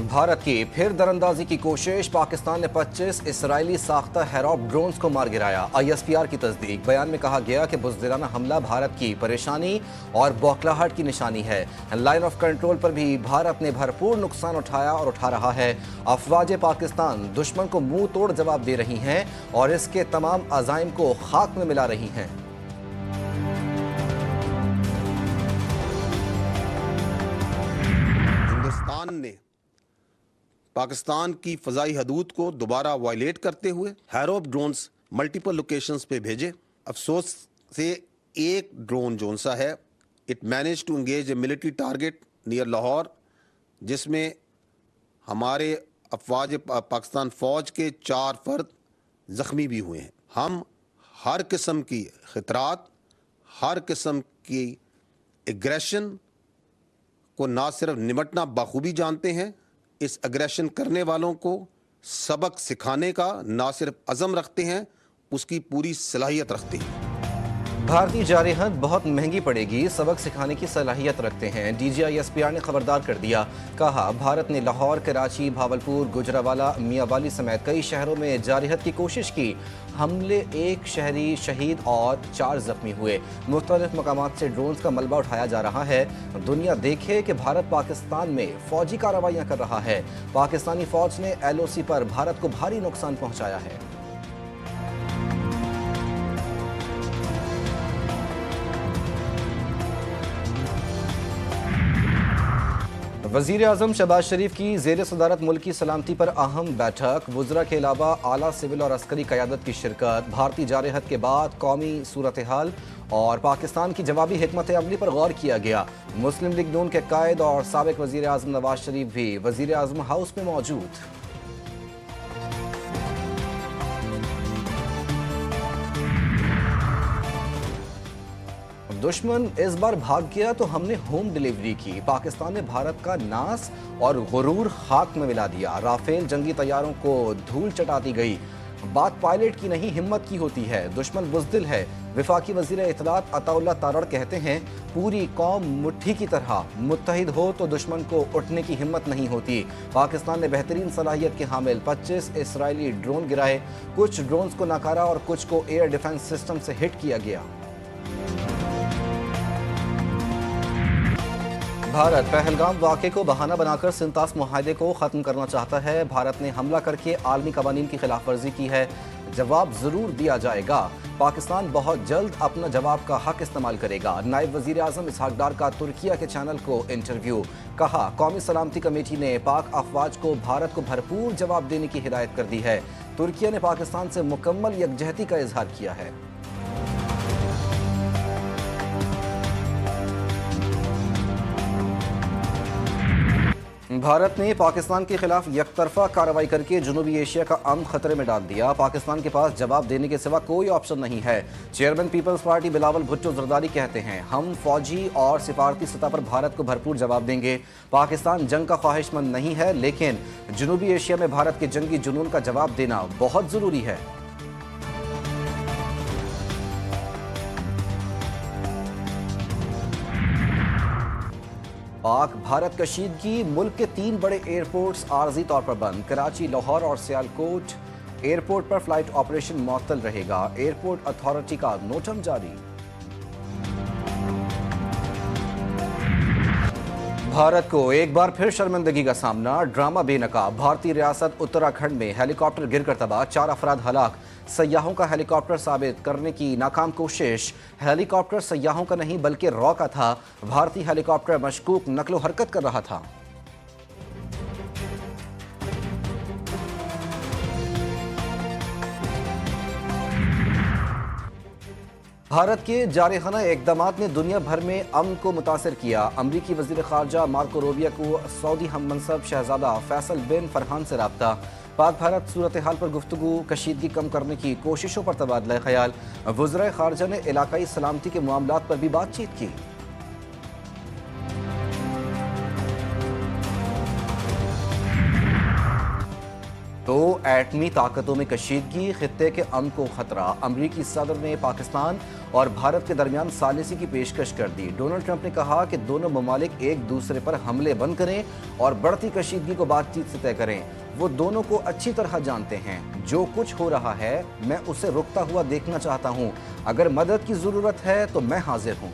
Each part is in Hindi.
भारत की फिर दरअंदाजी की कोशिश। पाकिस्तान ने 25 इसराइली साख्ता हेरॉप ड्रोन्स को मार गिराया। ISPR की तस्दीक। बयान में कहा गया कि बुज़दिलाना हमला भारत की परेशानी और बौखलाहट की निशानी है। लाइन ऑफ कंट्रोल पर भी भारत ने भरपूर नुकसान उठाया और उठा रहा है। अफवाज पाकिस्तान दुश्मन को मुंह तोड़ जवाब दे रही हैं और इसके तमाम अज़ाइम को खाक में मिला रही हैं। हिंदुस्तान ने पाकिस्तान की फ़ज़ाई हदूद को दोबारा वायलेट करते हुए हेरॉप ड्रोन्स मल्टीपल लोकेशंस पे भेजे। अफसोस से एक ड्रोन जोन सा है, it manage to engage a military target near Lahore, जिसमें हमारे अफवाज पाकिस्तान फ़ौज के 4 फर्द ज़ख्मी भी हुए हैं। हम हर किस्म की खतरात, हर किस्म की एग्रेशन को ना सिर्फ निमटना बाखूबी जानते हैं, इस अग्रेशन करने वालों को सबक सिखाने का ना सिर्फ अज़म रखते हैं, उसकी पूरी सलाहियत रखते हैं। भारतीय जारहत बहुत महंगी पड़ेगी, सबक सिखाने की सलाहियत रखते हैं। DGI ISPR ने खबरदार कर दिया। कहा, भारत ने लाहौर, कराची, भावलपुर, गुजरावाला, मियांवाली समेत कई शहरों में जारहत की कोशिश की। हमले 1 शहरी शहीद और 4 जख्मी हुए। मुख्तलिफ मकामात से ड्रोन्स का मलबा उठाया जा रहा है। दुनिया देखे कि भारत पाकिस्तान में फौजी कार्रवाइयाँ कर रहा है। पाकिस्तानी फौज ने LOC पर भारत को भारी नुकसान पहुँचाया है। वज़ीर आज़म शहबाज शरीफ की ज़ेर सदारत मुल्क की सलामती पर अहम बैठक। वुज़रा के अलावा आला सिविल और अस्करी क़यादत की शिरकत। भारतीय जारहत के बाद कौमी सूरत हाल और पाकिस्तान की जवाबी हिकमत अमली पर गौर किया गया। मुस्लिम लीग नून के कायद और साबिक़ वज़ीर आज़म नवाज शरीफ भी वज़ीर आज़म हाउस में मौजूद। दुश्मन इस बार भाग गया तो हमने होम डिलीवरी की। पाकिस्तान ने भारत का नास और गुरूर खाक में मिला दिया। राफेल जंगी तैयारों को धूल चटाती गई। बात पायलट की नहीं, हिम्मत की होती है। दुश्मन बुज़दिल है। वफाकी वज़ीर इत्तलात अताउल्लाह तारड़ कहते हैं, पूरी कौम मुट्ठी की तरह मुत्तहिद हो तो दुश्मन को उठने की हिम्मत नहीं होती। पाकिस्तान ने बेहतरीन सलाहियत के हामिल 25 इसराइली ड्रोन गिराए। कुछ ड्रोन्स को नाकारा और कुछ को एयर डिफेंस सिस्टम से हिट किया गया। भारत पहलगाम वाक़े को बहाना बनाकर सिंतास मुआहदे को ख़त्म करना चाहता है। भारत ने हमला करके आलमी कवानीन की खिलाफ वर्जी की है। जवाब ज़रूर दिया जाएगा। पाकिस्तान बहुत जल्द अपना जवाब का हक इस्तेमाल करेगा। नायब वज़ीर आज़म इसहाक डार का तुर्किया के चैनल को इंटरव्यू। कहा, कौमी सलामती कमेटी ने पाक अफवाज को भारत को भरपूर जवाब देने की हिदायत कर दी है। तुर्किया ने पाकिस्तान से मुकम्मल यकजहती का इजहार किया है। भारत ने पाकिस्तान के खिलाफ यकतरफा कार्रवाई करके जनूबी एशिया का अमन खतरे में डाल दिया। पाकिस्तान के पास जवाब देने के सिवा कोई ऑप्शन नहीं है। चेयरमैन पीपल्स पार्टी बिलावल भुट्टो जरदारी कहते हैं, हम फौजी और सिफारती सतह पर भारत को भरपूर जवाब देंगे। पाकिस्तान जंग का ख्वाहिशमंद नहीं है, लेकिन जनूबी एशिया में भारत के जंगी जुनून का जवाब देना बहुत ज़रूरी है। पाक भारत कशीदगी। मुल्क के 3 बड़े एयरपोर्ट्स आर्जी तौर पर बंद। कराची, लाहौर और सियालकोट एयरपोर्ट पर फ्लाइट ऑपरेशन मुअत्तल रहेगा। एयरपोर्ट अथॉरिटी का नोटम जारी। भारत को एक बार फिर शर्मिंदगी का सामना। ड्रामा बेनकाब। भारतीय रियासत उत्तराखंड में हेलीकॉप्टर गिरकर तबाह, 4 अफराद हलाक। सयाहों का हेलीकॉप्टर साबित करने की नाकाम कोशिश। हेलीकॉप्टर सयाहों का नहीं बल्कि रॉ का था। भारतीय हेलीकॉप्टर मशकूक नकलो हरकत कर रहा था। भारत के जारहाना इक़दामात ने दुनिया भर में अमन को मुतासिर किया। अमरीकी वज़ीर ख़ारजा मार्को रूबियो को सऊदी हममनसब शहज़ादा फैसल बिन फरहान से रब्ता। पाक भारत सूरत हाल पर गुफ्तगू। कशीदगी कम करने की कोशिशों पर तबादला ख्याल। वज़ीर ख़ारजा ने इलाकाई सलामती के मामलात पर भी बातचीत की। तो एटमी ताकतों में कशीदगी, खित्ते के अमन को खतरा। अमरीकी सदर ने पाकिस्तान और भारत के दरमियान सालिसी की पेशकश कर दी। डोनाल्ड ट्रंप ने कहा कि दोनों ममालिक एक दूसरे पर हमले बंद करें और बढ़ती कशीदगी को बातचीत से तय करें। वो दोनों को अच्छी तरह जानते हैं। जो कुछ हो रहा है मैं उसे रुकता हुआ देखना चाहता हूं। अगर मदद की जरूरत है तो मैं हाजिर हूं।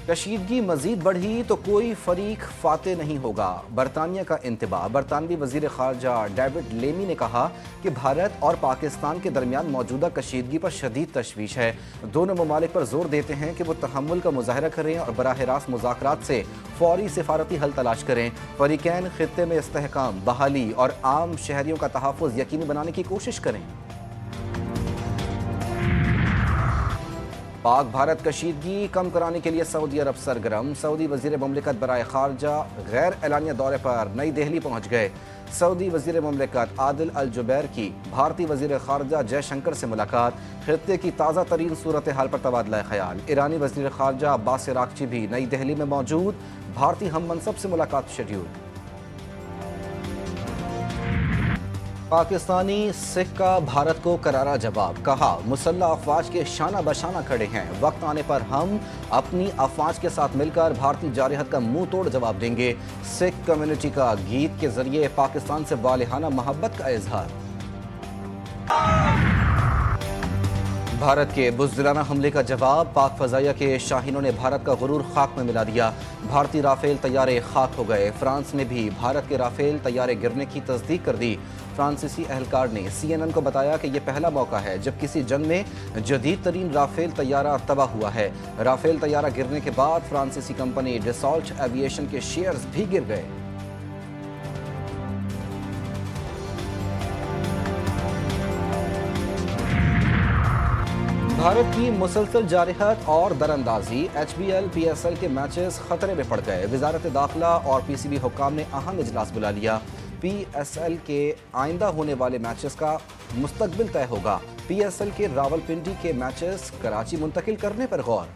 कशीदगी मजीद बढ़ी तो कोई फरीक फाते नहीं होगा। बरतानिया का इंतबाह। बरतानवी वजीर खारजा डेविड लेमी ने कहा कि भारत और पाकिस्तान के दरमियान मौजूदा कशीदगी पर शदीद तशवीश है। दोनों ममालिक पर जोर देते हैं कि वो तहम्मुल का मुजाहरा करें और बराह रास्त मुज़ाकरात से फौरी सिफारती हल तलाश करें। फरीकैन खित्ते में इस्तेहकाम, बहाली और आम शहरियों का तहफ़्फ़ुज़ यकीनी बनाने की कोशिश करें। पाक भारत कशीदगी कम कराने के लिए सऊदी अरब सरगर्म। सऊदी वजीर ममलिकत बराए खारजा गैर एलानिया दौरे पर नई दिल्ली पहुँच गए। सऊदी वजीर ममलिकत आदिल अल जुबैर की भारतीय वजीर खारजा जयशंकर से मुलाकात। खित्ते की ताज़ा तरीन सूरत हाल पर तबादला ख्याल। ईरानी वजीर खारजा अब्बास इराक़ची भी नई दिल्ली में मौजूद। भारतीय हम मनसब से मुलाकात शेड्यूल। पाकिस्तानी सिक्का भारत को करारा जवाब। कहा मुसल्लह अफवाज के शाना बशाना खड़े हैं। वक्त आने पर हम अपनी अफवाज के साथ मिलकर भारतीय जारहत का मुंह तोड़ जवाब देंगे। सिख कम्युनिटी का गीत के जरिए पाकिस्तान से वालिहाना मोहब्बत का इजहार। भारत के बुज़दिलाना हमले का जवाब। पाक फ़ज़ाइया के शाहीनों ने भारत का गुरूर खाक में मिला दिया। भारतीय राफेल तैयारे खाक हो गए। फ्रांस ने भी भारत के राफेल तैयारे गिरने की तस्दीक कर दी। फ्रांसीसी एहलकार ने CNN को बताया कि यह पहला मौका है जब किसी जंग में जदीद तरीन राफेल तैयारा तबाह हुआ है। राफेल तैयारा गिरने के बाद फ्रांसीसी कंपनी डसॉल्ट एविएशन के शेयर्स भी गिर गए। भारत की मुसलसल जारहत और दरअंदाजी। HBL PSL के मैचेस खतरे में पड़ गए। वजारत दाखिला और PCB हुक्काम ने अहम इजलास बुला लिया। PSL के आइंदा होने वाले मैचेस का मुस्तकबिल तय होगा। PSL के रावलपिंडी के मैचेस कराची मुंतकिल करने पर गौर।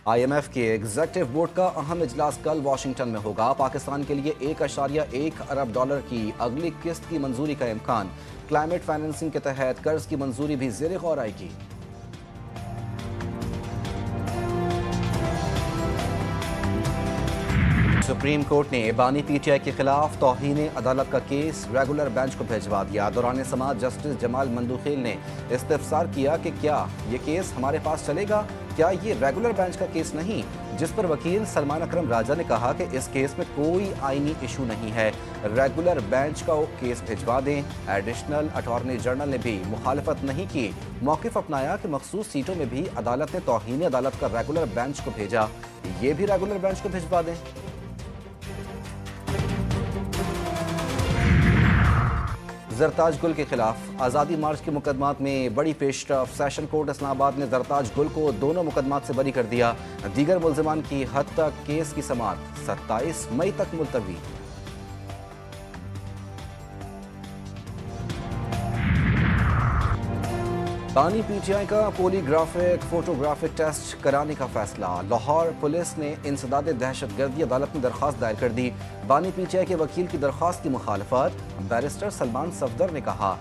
IMF के एग्जीक्यूटिव बोर्ड का अहम इजलास कल वाशिंगटन में होगा। पाकिस्तान के लिए $1.1 अरब की अगली किस्त की मंजूरी का इम्कान। क्लाइमेट फाइनेंसिंग के तहत कर्ज की मंजूरी भी ज़ेर गौर आएगी। सुप्रीम कोर्ट ने बानी PTI के खिलाफ तौहीन अदालत का केस रेगुलर बेंच को भिजवा दिया। दौरान समाअत जस्टिस जमाल मंदूखेल ने इस्तफसार किया कि क्या ये केस हमारे पास चलेगा, क्या ये रेगुलर बेंच का केस नहीं, जिस पर वकील सलमान अकरम राजा ने कहा कि इस केस में कोई आईनी इशू नहीं है, रेगुलर बेंच का केस भिजवा दें। एडिशनल अटॉर्नी जनरल ने भी मुखालफत नहीं की, मौक़िफ़ अपनाया कि मखसूस सीटों में भी अदालत ने तौहीन अदालत का रेगुलर बेंच को भेजा, ये भी रेगुलर बेंच को भिजवा दें। जरताज गुल के खिलाफ आज़ादी मार्च के मुकदमात में बड़ी पेशरफ। सेशन कोर्ट इस्लामाबाद ने जरताज गुल को दोनों मुकदमात से बरी कर दिया। दीगर मुल्ज़िमान की हद तक केस की समाअत 27 मई तक मुलतवी। बानी PTI का पोलीग्राफिक फोटोग्राफिक टेस्ट कराने का फैसला। लाहौर पुलिस ने इंसदाद दहशतगर्दी अदालत में दरख्वास्त दायर कर दी। बानी PTI के वकील की दरख्वास्त की मुखालफत। बैरिस्टर सलमान सफदर ने कहा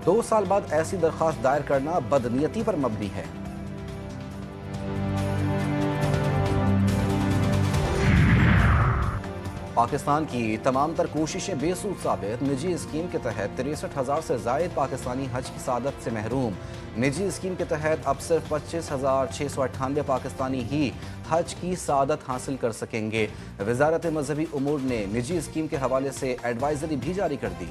2 साल बाद ऐसी दरख्वास्त दायर करना बदनीयती पर मबनी है। पाकिस्तान की तमाम तर कोशिशें बेसूद साबित। निजी स्कीम के तहत 63,000 से ज़ायद पाकिस्तानी हज की सादत से महरूम। निजी स्कीम के तहत अब सिर्फ 25,698 पाकिस्तानी ही हज की सादत हासिल कर सकेंगे। वजारत मजहबी उमूर ने निजी स्कीम के हवाले से एडवाइजरी भी जारी कर दी।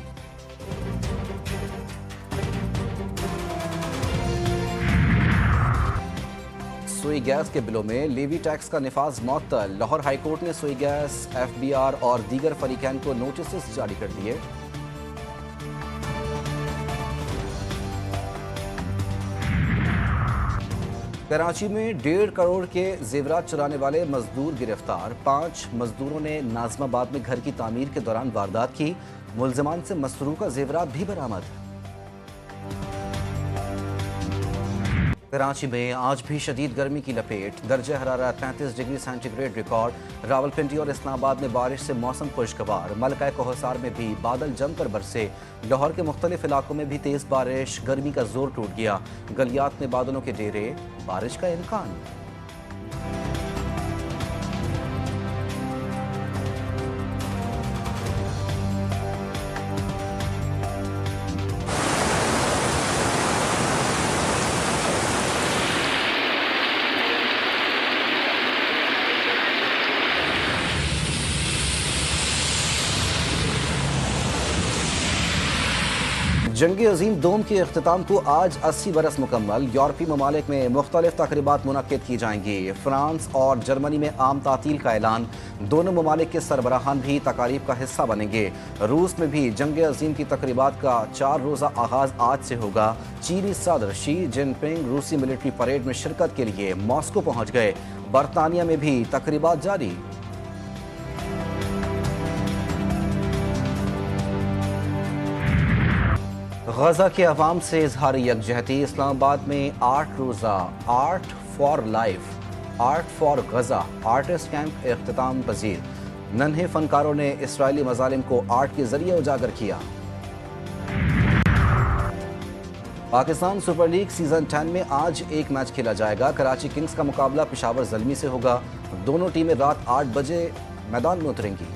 सुई गैस के बिलों में लेवी टैक्स का निफाज मुअत्तल। लाहौर हाईकोर्ट ने सुई गैस, FBR और दीगर फरीकैन को नोटिस जारी कर दिए। कराची में 1.5 करोड़ के जेवरात चुराने वाले मजदूर गिरफ्तार। 5 मजदूरों ने नाजमाबाद में घर की तामीर के दौरान वारदात की। मुल्ज़िमान से मसरूका जेवरात भी बरामद। कराची में आज भी शदीद गर्मी की लपेट, दर्जे हरारत 35 डिग्री सेंटीग्रेड रिकॉर्ड। रावलपिंडी और इस्लामाबाद में बारिश से मौसम खुशगवार। मलका कोहसार में भी बादल जमकर बरसे। लाहौर के मुख्तलिफ इलाकों में भी तेज बारिश, गर्मी का जोर टूट गया। गलियात में बादलों के डेरे, बारिश का इम्कान। जंग अजीम दोम के अख्ताम को आज 80 बरस मुकम्मल। यूरोपीय ममालिक में मुख्तलिफ तकरीबात मुनक्किद की जाएंगी। फ्रांस और जर्मनी में आम तातील का ऐलान। दोनों ममालिक के सरबराहान भी तकारीब का हिस्सा बनेंगे। रूस में भी जंग अजीम की तकरीबात का 4 रोज़ा आगाज आज से होगा। चीनी सदर शी जिनपिंग रूसी मिलिट्री परेड में शिरकत के लिए मॉस्को पहुँच गए। बरतानिया में भी तकरीबात जारी। गजा के अवाम से इजहार यकजहती। इस्लामाबाद में 8 रोज़ा art for life, art for Gaza artist camp इख्तिताम पजीर। नन्हे फनकारों ने इसराइली मजालिम को आर्ट के जरिए उजागर किया। पाकिस्तान सुपर लीग सीजन 10 में आज एक मैच खेला जाएगा। कराची किंग्स का मुकाबला पेशावर ज़ल्मी से होगा। दोनों टीमें रात 8 बजे मैदान में उतरेंगी।